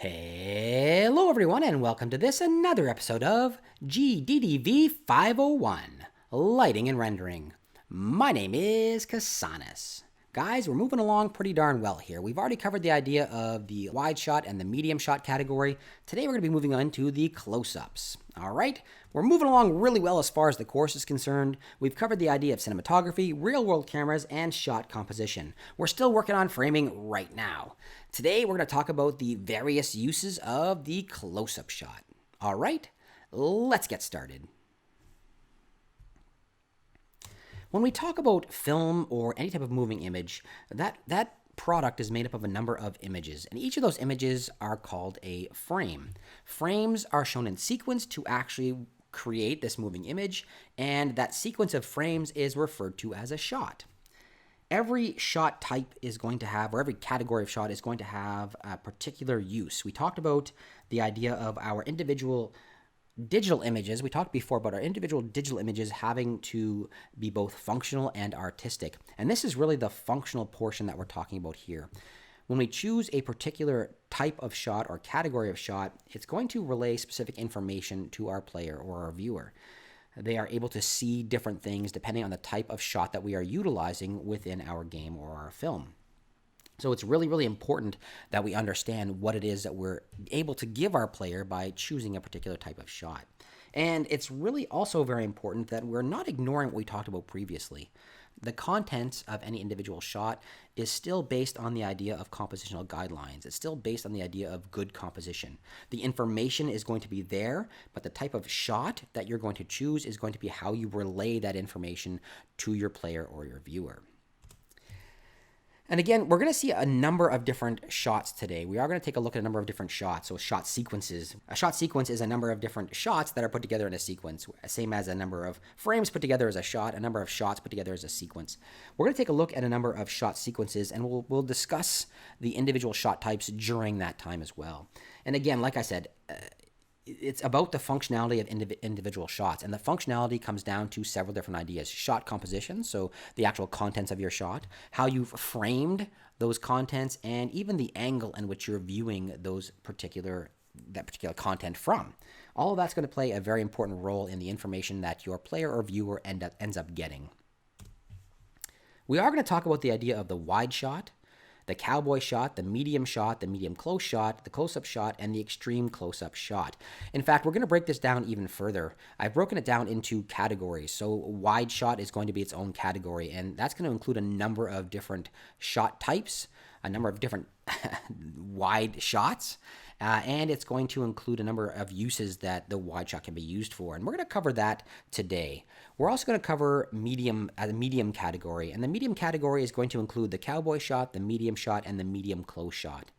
Hello, everyone, and welcome to another episode of GDDV 501 Lighting and Rendering. My name is Kasanis. Guys, we're moving along pretty darn well here. We've already covered the idea of the wide shot and the medium shot category. Today, we're going to be moving on to the close ups. All right, we're moving along really well as far as the course is concerned. We've covered the idea of cinematography, real world cameras, and shot composition. We're still working on framing right now. Today, we're going to talk about the various uses of the close up shot. All right, let's get started. When we talk about film or any type of moving image, that product is made up of a number of images, and each of those images are called a frame. Frames are shown in sequence to actually create this moving image, and that sequence of frames is referred to as a shot. Every shot type is going to have, or every category of shot is going to have a particular use. We talked about the idea of our individual digital images. We talked before about our individual digital images having to be both functional and artistic. And this is really the functional portion that we're talking about here. When we choose a particular type of shot or category of shot, it's going to relay specific information to our player or our viewer. They are able to see different things depending on the type of shot that we are utilizing within our game or our film. So it's really, really important that we understand what it is that we're able to give our player by choosing a particular type of shot. And it's really also very important that we're not ignoring what we talked about previously. The contents of any individual shot is still based on the idea of compositional guidelines. It's still based on the idea of good composition. The information is going to be there, but the type of shot that you're going to choose is going to be how you relay that information to your player or your viewer. And again, we're going to see a number of different shots today. We are going to take a look at a number of different shots, so shot sequences. A shot sequence is a number of different shots that are put together in a sequence, same as a number of frames put together as a shot, a number of shots put together as a sequence. We're going to take a look at a number of shot sequences, and we'll discuss the individual shot types during that time as well. And again, like I said, it's about the functionality of individual shots, and the functionality comes down to several different ideas. Shot composition, so the actual contents of your shot, how you've framed those contents, and even the angle in which you're viewing that particular content from. All of that's going to play a very important role in the information that your player or viewer ends up getting. We are going to talk about the idea of the wide shot, the cowboy shot, the medium close shot, the close-up shot, and the extreme close-up shot. In fact, we're going to break this down even further. I've broken it down into categories. So wide shot is going to be its own category, and that's going to include a number of different shot types, a number of different wide shots, and it's going to include a number of uses that the wide shot can be used for, and we're going to cover that today. We're also going to cover medium as a medium category, and the medium category is going to include the cowboy shot, the medium shot, and the medium close shot.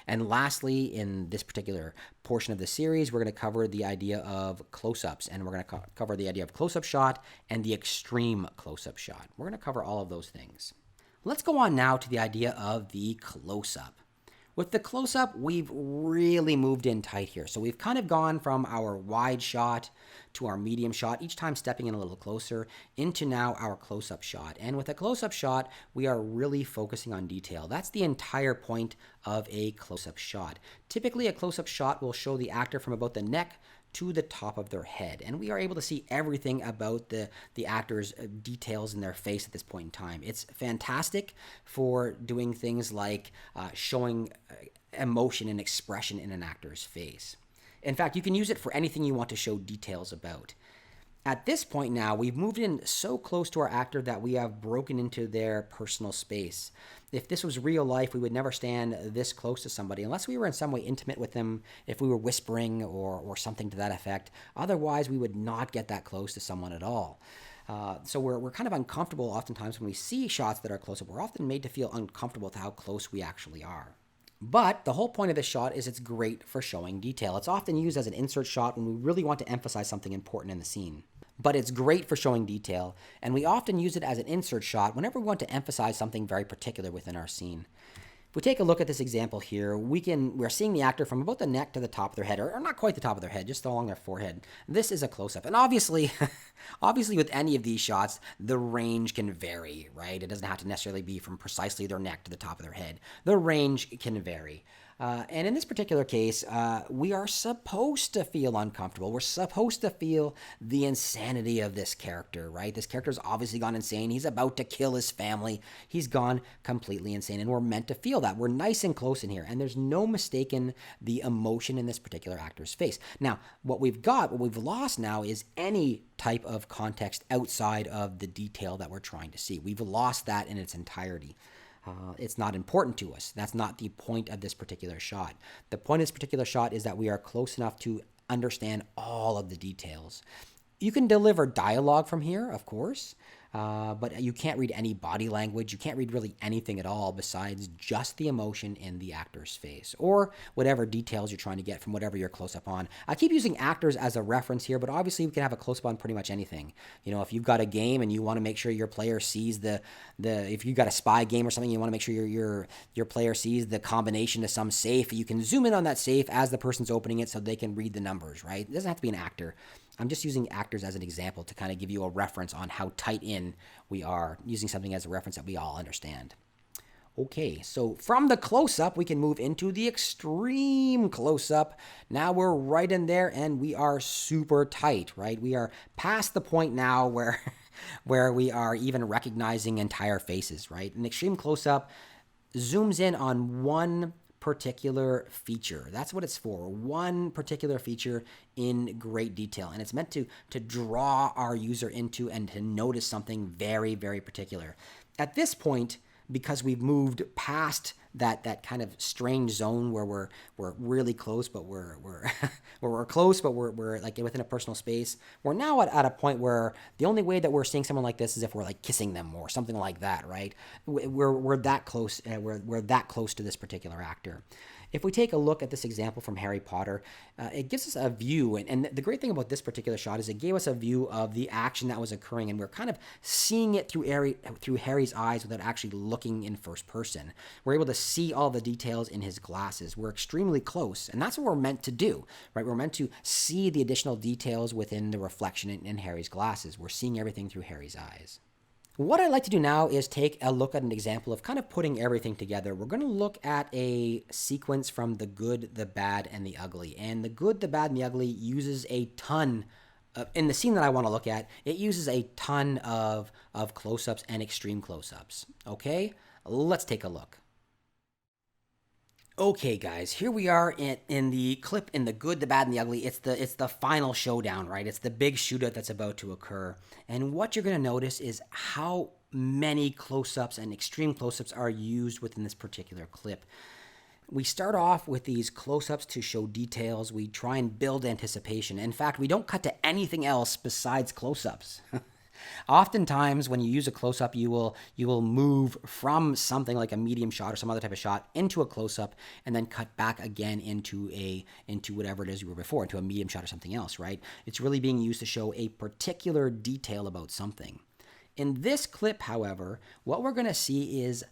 And lastly, in this particular portion of the series, we're going to cover the idea of close-ups, and we're going to cover the idea of close-up shot and the extreme close-up shot. We're going to cover all of those things. Let's go on now to the idea of the close-up. With the close-up, we've really moved in tight here. So we've kind of gone from our wide shot to our medium shot, each time stepping in a little closer, into now our close-up shot. And with a close-up shot, we are really focusing on detail. That's the entire point of a close-up shot. Typically, a close-up shot will show the actor from about the neck to the top of their head, and we are able to see everything about the actor's details in their face at this point in time. It's fantastic for doing things like showing emotion and expression in an actor's face. In fact, you can use it for anything you want to show details about. At this point now, we've moved in so close to our actor that we have broken into their personal space. If this was real life, we would never stand this close to somebody unless we were in some way intimate with them, if we were whispering or something to that effect. Otherwise, we would not get that close to someone at all. So we're kind of uncomfortable oftentimes when we see shots that are close up. We're often made to feel uncomfortable with how close we actually are. But the whole point of this shot is it's great for showing detail. It's often used as an insert shot when we really want to emphasize something important in the scene. But it's great for showing detail, and we often use it as an insert shot whenever we want to emphasize something very particular within our scene. If we take a look at this example here, we're seeing the actor from about the neck to the top of their head, or not quite the top of their head, just along their forehead. This is a close-up. And obviously with any of these shots, the range can vary, right? It doesn't have to necessarily be from precisely their neck to the top of their head. The range can vary. And in this particular case, we are supposed to feel uncomfortable. We're supposed to feel the insanity of this character, right? This character's obviously gone insane. He's about to kill his family. He's gone completely insane, and we're meant to feel that. We're nice and close in here, and there's no mistaking the emotion in this particular actor's face. Now, what we've lost now is any type of context outside of the detail that we're trying to see. We've lost that in its entirety. It's not important to us. That's not the point of this particular shot. The point of this particular shot is that we are close enough to understand all of the details. You can deliver dialogue from here, of course, but you can't read any body language. You can't read really anything at all besides just the emotion in the actor's face or whatever details you're trying to get from whatever you're close up on. I keep using actors as a reference here, but obviously we can have a close up on pretty much anything. You know, if you've got a game and you want to make sure your player sees if you've got a spy game or something, you want to make sure your player sees the combination to some safe, you can zoom in on that safe as the person's opening it so they can read the numbers, right? It doesn't have to be an actor. I'm just using actors as an example to kind of give you a reference on how tight in we are, using something as a reference that we all understand. Okay, so from the close-up, we can move into the extreme close-up. Now we're right in there, and we are super tight, right? We are past the point now where, where we are even recognizing entire faces, right? An extreme close-up zooms in on one particular feature. That's what it's for. One particular feature in great detail. And it's meant to draw our user into and to notice something very, very particular. At this point, because we've moved past that kind of strange zone where we're really close, but we're close, but we're like within a personal space. We're now at a point where the only way that we're seeing someone like this is if we're like kissing them or something like that, right? We're that close. We're that close to this particular actor. If we take a look at this example from Harry Potter, it gives us a view. And the great thing about this particular shot is it gave us a view of the action that was occurring. And we're kind of seeing it through Harry's eyes without actually looking in first person. We're able to see all the details in his glasses. We're extremely close. And that's what we're meant to do, right? We're meant to see the additional details within the reflection in Harry's glasses. We're seeing everything through Harry's eyes. What I'd like to do now is take a look at an example of kind of putting everything together. We're going to look at a sequence from The Good, the Bad, and the Ugly. And The Good, the Bad, and the Ugly uses a ton in the scene that I want to look at, it uses a ton of close-ups and extreme close-ups. Okay, let's take a look. Okay, guys, here we are in the clip in The Good, the Bad, and the Ugly. It's the final showdown, right? It's the big shootout that's about to occur. And what you're going to notice is how many close-ups and extreme close-ups are used within this particular clip. We start off with these close-ups to show details. We try and build anticipation. In fact, we don't cut to anything else besides close-ups. Oftentimes, when you use a close-up, you will move from something like a medium shot or some other type of shot into a close-up, and then cut back again into whatever it is you were before, into a medium shot or something else, right? It's really being used to show a particular detail about something. In this clip, however, what we're going to see is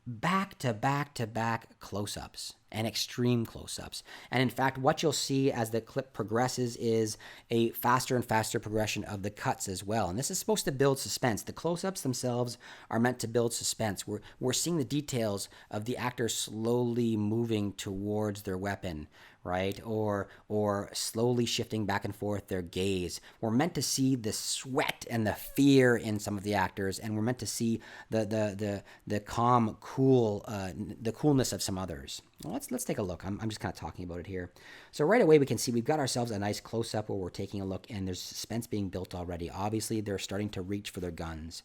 back-to-back-to-back close-ups and extreme close-ups. And in fact, what you'll see as the clip progresses is a faster and faster progression of the cuts as well. And this is supposed to build suspense. The close-ups themselves are meant to build suspense. We're seeing the details of the actor slowly moving towards their weapon, right? Or slowly shifting back and forth their gaze. We're meant to see the sweat and the fear in some of the actors, and we're meant to see the calm, cool, the coolness of some others. Well, let's take a look. I'm just kind of talking about it here. So right away we can see we've got ourselves a nice close-up where we're taking a look, and there's suspense being built already. Obviously, they're starting to reach for their guns.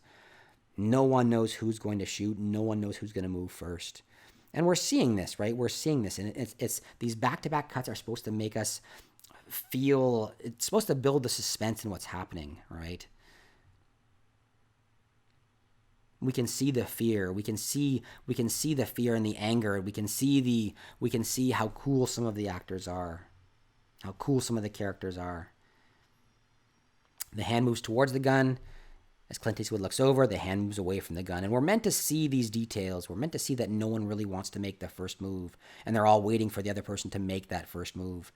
No one knows who's going to shoot. No one knows who's going to move first. And we're seeing this, right? We're seeing this, and it's these back-to-back cuts are supposed to make us feel. It's supposed to build the suspense in what's happening, right? We can see the fear. We can see the fear and the anger. We can see how cool some of the actors are, how cool some of the characters are. The hand moves towards the gun. As Clint Eastwood looks over, the hand moves away from the gun. And we're meant to see these details. We're meant to see that no one really wants to make the first move, and they're all waiting for the other person to make that first move.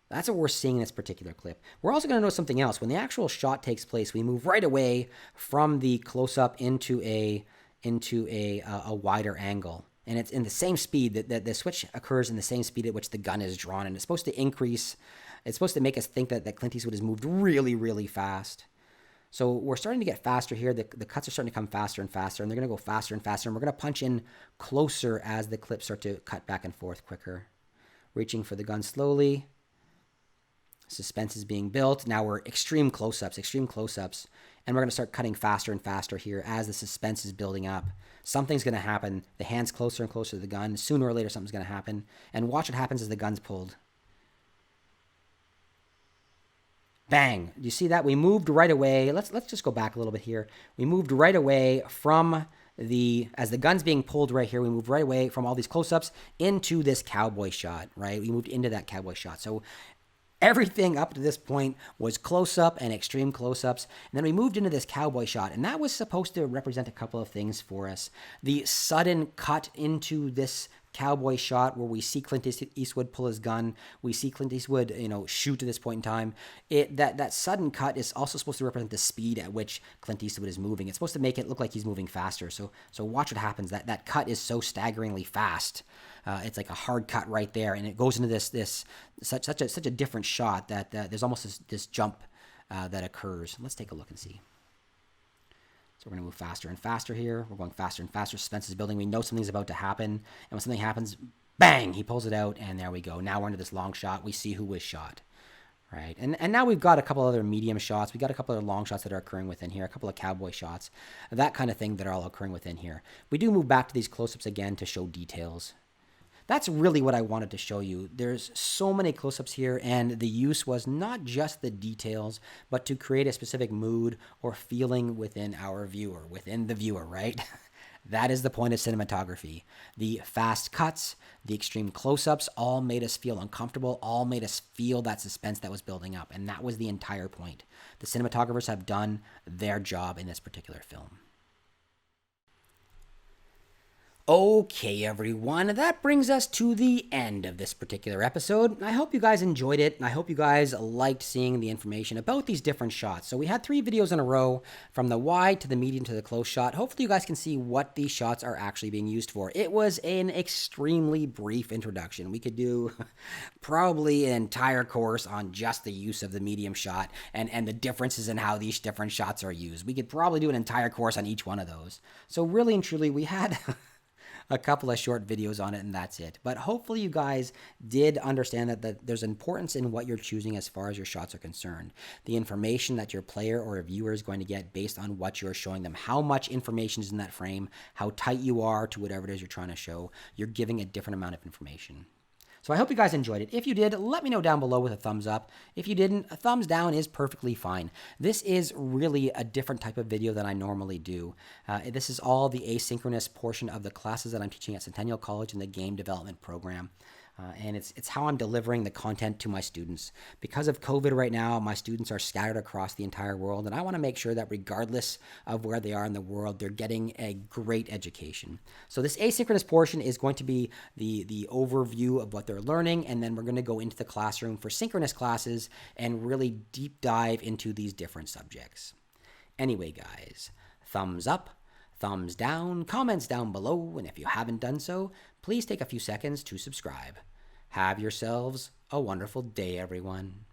That's what we're seeing in this particular clip. We're also going to notice something else. When the actual shot takes place, we move right away from the close-up into a wider angle. And it's in the same speed that the switch occurs in the same speed at which the gun is drawn. And it's supposed to increase. It's supposed to make us think that Clint Eastwood has moved really, really fast. So we're starting to get faster here. The cuts are starting to come faster and faster, and they're going to go faster and faster. And we're going to punch in closer as the clips start to cut back and forth quicker. Reaching for the gun slowly. Suspense is being built. Now we're extreme close-ups. And we're going to start cutting faster and faster here as the suspense is building up. Something's going to happen. The hand's closer and closer to the gun. Sooner or later, something's going to happen. And watch what happens as the gun's pulled. Bang. Do you see that? We moved right away. Let's just go back a little bit here. We moved right away from as the gun's being pulled right here, we moved right away from all these close-ups into this cowboy shot, right? We moved into that cowboy shot. So everything up to this point was close-up and extreme close-ups. And then we moved into this cowboy shot. And that was supposed to represent a couple of things for us. The sudden cut into this cowboy shot where we see Clint Eastwood pull his gun. We see Clint Eastwood, shoot at this point in time. That sudden cut is also supposed to represent the speed at which Clint Eastwood is moving. It's supposed to make it look like he's moving faster. So watch what happens. That cut is so staggeringly fast. It's like a hard cut right there, and it goes into such a different shot that there's almost this jump that occurs. Let's take a look and see. So we're going to move faster and faster here. We're going faster and faster. Suspense is building. We know something's about to happen. And when something happens, bang, he pulls it out, and there we go. Now we're into this long shot. We see who was shot, right? And now we've got a couple other medium shots. We got a couple other long shots that are occurring within here, a couple of cowboy shots, that kind of thing that are all occurring within here. We do move back to these close-ups again to show details. That's really what I wanted to show you. There's so many close-ups here, and the use was not just the details, but to create a specific mood or feeling within the viewer, right? That is the point of cinematography. The fast cuts, the extreme close-ups all made us feel uncomfortable, all made us feel that suspense that was building up, and that was the entire point. The cinematographers have done their job in this particular film. Okay, everyone, that brings us to the end of this particular episode. I hope you guys enjoyed it, and I hope you guys liked seeing the information about these different shots. So we had 3 videos in a row, from the wide to the medium to the close shot. Hopefully you guys can see what these shots are actually being used for. It was an extremely brief introduction. We could do probably an entire course on just the use of the medium shot and the differences in how these different shots are used. We could probably do an entire course on each one of those. So really and truly, we had a couple of short videos on it, and that's it. But hopefully you guys did understand that there's importance in what you're choosing as far as your shots are concerned. The information that your player or a viewer is going to get based on what you're showing them. How much information is in that frame, how tight you are to whatever it is you're trying to show. You're giving a different amount of information. So I hope you guys enjoyed it. If you did, let me know down below with a thumbs up. If you didn't, a thumbs down is perfectly fine. This is really a different type of video than I normally do. This is all the asynchronous portion of the classes that I'm teaching at Centennial College in the game development program. And it's how I'm delivering the content to my students. Because of COVID right now, my students are scattered across the entire world, and I want to make sure that regardless of where they are in the world, they're getting a great education. So this asynchronous portion is going to be the overview of what they're learning, and then we're going to go into the classroom for synchronous classes and really deep dive into these different subjects. Anyway, guys, thumbs up, thumbs down, comments down below, and if you haven't done so, please take a few seconds to subscribe. Have yourselves a wonderful day, everyone.